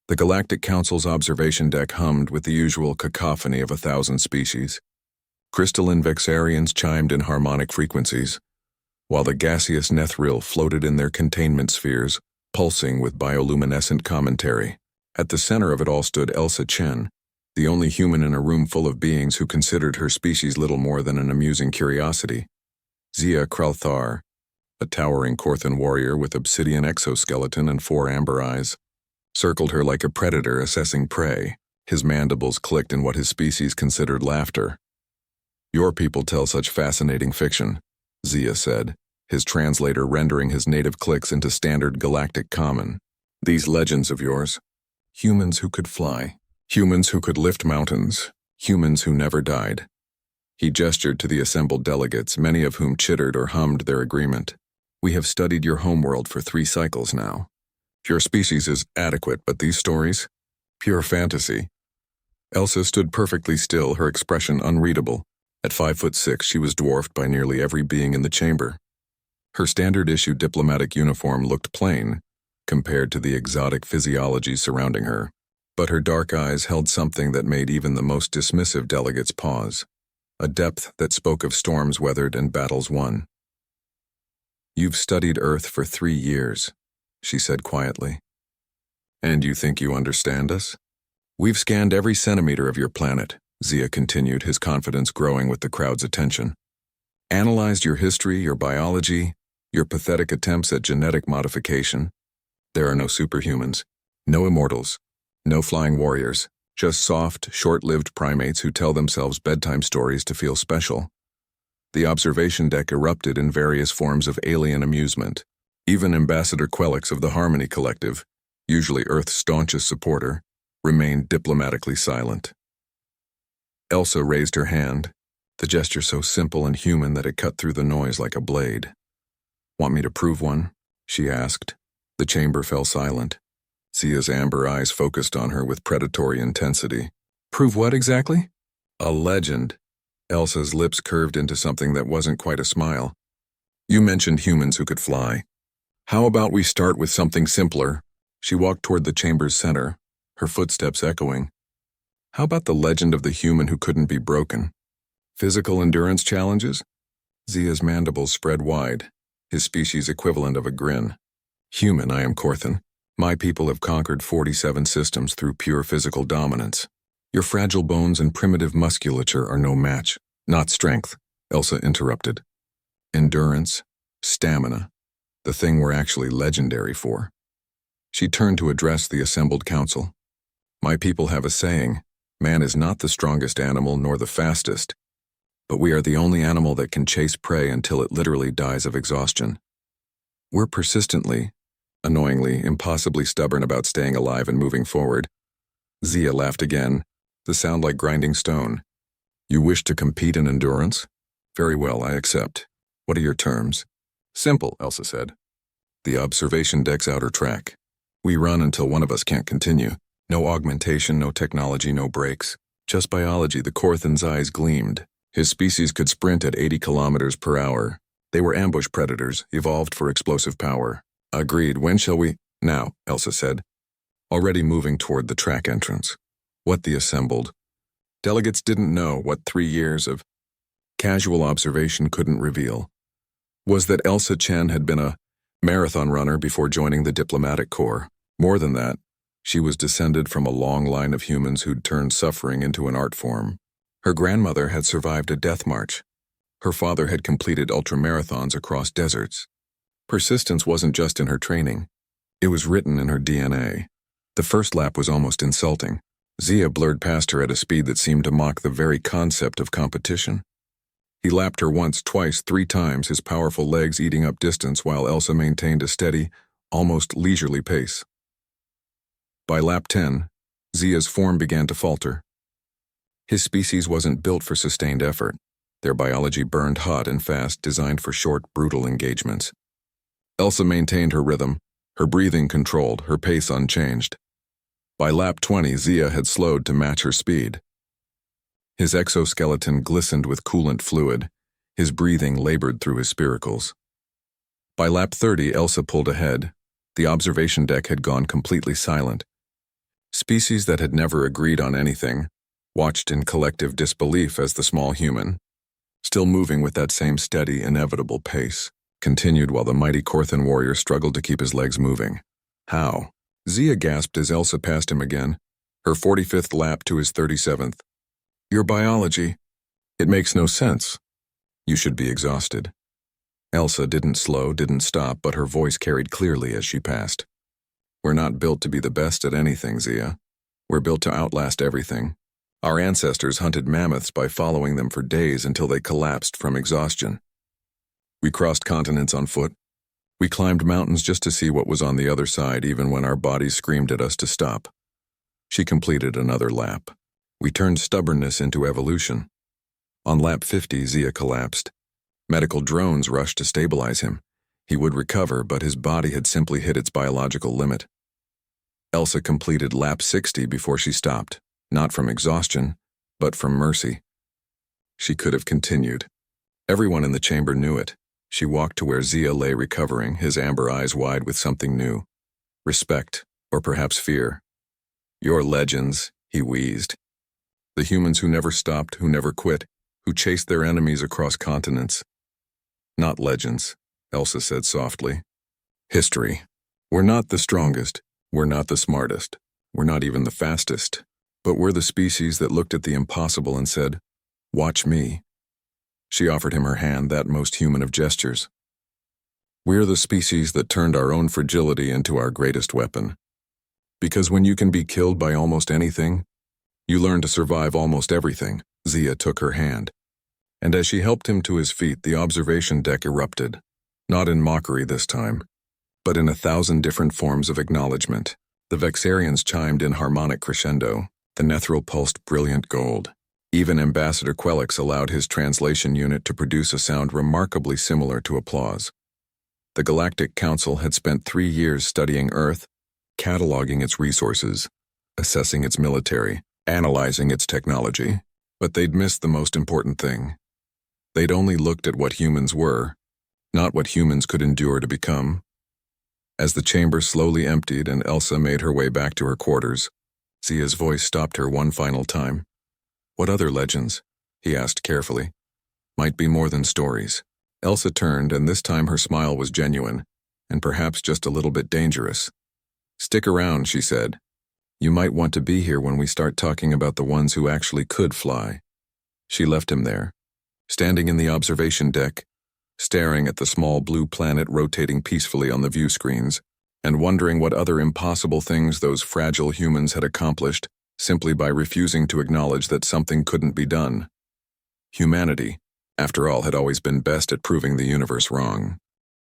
The Galactic Council's observation deck hummed with the usual cacophony of 1,000 species. Crystalline Vexarians chimed in harmonic frequencies, while the gaseous Nethril floated in their containment spheres, pulsing with bioluminescent commentary. At the center of it all stood Elsa Chen, the only human in a room full of beings who considered her species little more than an amusing curiosity. Zia Kralthar, a towering Korthan warrior with obsidian exoskeleton and 4 amber eyes, circled her like a predator assessing prey. His mandibles clicked in what his species considered laughter. "Your people tell such fascinating fiction," Zia said, his translator rendering his native clicks into standard galactic common. "These legends of yours. Humans who could fly. Humans who could lift mountains. Humans who never died." He gestured to the assembled delegates, many of whom chittered or hummed their agreement. "We have studied your homeworld for 3 cycles now. Your species is adequate, but these stories? Pure fantasy." Elsa stood perfectly still, her expression unreadable. At 5'6", she was dwarfed by nearly every being in the chamber. Her standard-issue diplomatic uniform looked plain, compared to the exotic physiology surrounding her, but her dark eyes held something that made even the most dismissive delegates pause, a depth that spoke of storms weathered and battles won. "You've studied Earth for 3 years," she said quietly. "And you think you understand us? We've scanned every centimeter of your planet," Zia continued, his confidence growing with the crowd's attention. "Analyzed your history, your biology, your pathetic attempts at genetic modification. There are no superhumans, no immortals, no flying warriors, just soft, short-lived primates who tell themselves bedtime stories to feel special." The observation deck erupted in various forms of alien amusement. Even Ambassador Quelix of the Harmony Collective, usually Earth's staunchest supporter, remained diplomatically silent. Elsa raised her hand, the gesture so simple and human that it cut through the noise like a blade. "Want me to prove one?" she asked. The chamber fell silent. Zia's amber eyes focused on her with predatory intensity. "Prove what exactly?" "A legend." Elsa's lips curved into something that wasn't quite a smile. "You mentioned humans who could fly. How about we start with something simpler?" She walked toward the chamber's center, her footsteps echoing. "How about the legend of the human who couldn't be broken? Physical endurance challenges?" Zia's mandibles spread wide, his species equivalent of a grin. "Human, I am Korthan. My people have conquered 47 systems through pure physical dominance. Your fragile bones and primitive musculature are no match." "Not strength," Elsa interrupted. "Endurance, stamina, the thing we're actually legendary for." She turned to address the assembled council. "My people have a saying, man is not the strongest animal nor the fastest, but we are the only animal that can chase prey until it literally dies of exhaustion. We're persistently, annoyingly, impossibly stubborn about staying alive and moving forward." Zia laughed again, the sound like grinding stone. "You wish to compete in endurance? Very well, I accept. What are your terms?" "Simple," Elsa said. "The observation deck's outer track. We run until one of us can't continue. No augmentation, no technology, no breaks. Just biology." The Korthan's eyes gleamed. His species could sprint at 80 kilometers per hour. They were ambush predators, evolved for explosive power. "Agreed. When shall we?" "Now," Elsa said, already moving toward the track entrance. What the assembled delegates didn't know, what 3 years of casual observation couldn't reveal, was that Elsa Chen had been a marathon runner before joining the diplomatic corps. More than that, she was descended from a long line of humans who'd turned suffering into an art form. Her grandmother had survived a death march. Her father had completed ultramarathons across deserts. Persistence wasn't just in her training. It was written in her DNA. The first lap was almost insulting. Zia blurred past her at a speed that seemed to mock the very concept of competition. He lapped her once, twice, 3 times, his powerful legs eating up distance while Elsa maintained a steady, almost leisurely pace. By lap 10, Zia's form began to falter. His species wasn't built for sustained effort. Their biology burned hot and fast, designed for short, brutal engagements. Elsa maintained her rhythm, her breathing controlled, her pace unchanged. By lap 20, Zia had slowed to match her speed. His exoskeleton glistened with coolant fluid, his breathing labored through his spiracles. By lap 30, Elsa pulled ahead. The observation deck had gone completely silent. Species that had never agreed on anything watched in collective disbelief as the small human, still moving with that same steady, inevitable pace, continued while the mighty Korthan warrior struggled to keep his legs moving. How? Zia gasped as Elsa passed him again, her 45th lap to his 37th. Your biology. It makes no sense. You should be exhausted. Elsa didn't slow, didn't stop, but her voice carried clearly as she passed. We're not built to be the best at anything, Zia. We're built to outlast everything. Our ancestors hunted mammoths by following them for days until they collapsed from exhaustion. We crossed continents on foot. We climbed mountains just to see what was on the other side, even when our bodies screamed at us to stop. She completed another lap. We turned stubbornness into evolution. On lap 50, Zia collapsed. Medical drones rushed to stabilize him. He would recover, but his body had simply hit its biological limit. Elsa completed lap 60 before she stopped, not from exhaustion, but from mercy. She could have continued. Everyone in the chamber knew it. She walked to where Zia lay recovering, his amber eyes wide with something new. Respect, or perhaps fear. Your legends, he wheezed. The humans who never stopped, who never quit, who chased their enemies across continents. Not legends, Elsa said softly. History. We're not the strongest. We're not the smartest. We're not even the fastest. But we're the species that looked at the impossible and said, "Watch me." She offered him her hand, that most human of gestures. We're the species that turned our own fragility into our greatest weapon. Because when you can be killed by almost anything, you learn to survive almost everything. Zia took her hand. And as she helped him to his feet, the observation deck erupted. Not in mockery this time, but in 1,000 different forms of acknowledgement. The Vexarians chimed in harmonic crescendo. The Nethril pulsed brilliant gold. Even Ambassador Quelix allowed his translation unit to produce a sound remarkably similar to applause. The Galactic Council had spent 3 years studying Earth, cataloging its resources, assessing its military, analyzing its technology, but they'd missed the most important thing. They'd only looked at what humans were, not what humans could endure to become. As the chamber slowly emptied and Elsa made her way back to her quarters, Zia's voice stopped her one final time. What other legends? He asked carefully. Might be more than stories. Elsa turned, and this time her smile was genuine, and perhaps just a little bit dangerous. Stick around, she said. You might want to be here when we start talking about the ones who actually could fly. She left him there, standing in the observation deck, staring at the small blue planet rotating peacefully on the view screens, and wondering what other impossible things those fragile humans had accomplished simply by refusing to acknowledge that something couldn't be done. Humanity, after all, had always been best at proving the universe wrong.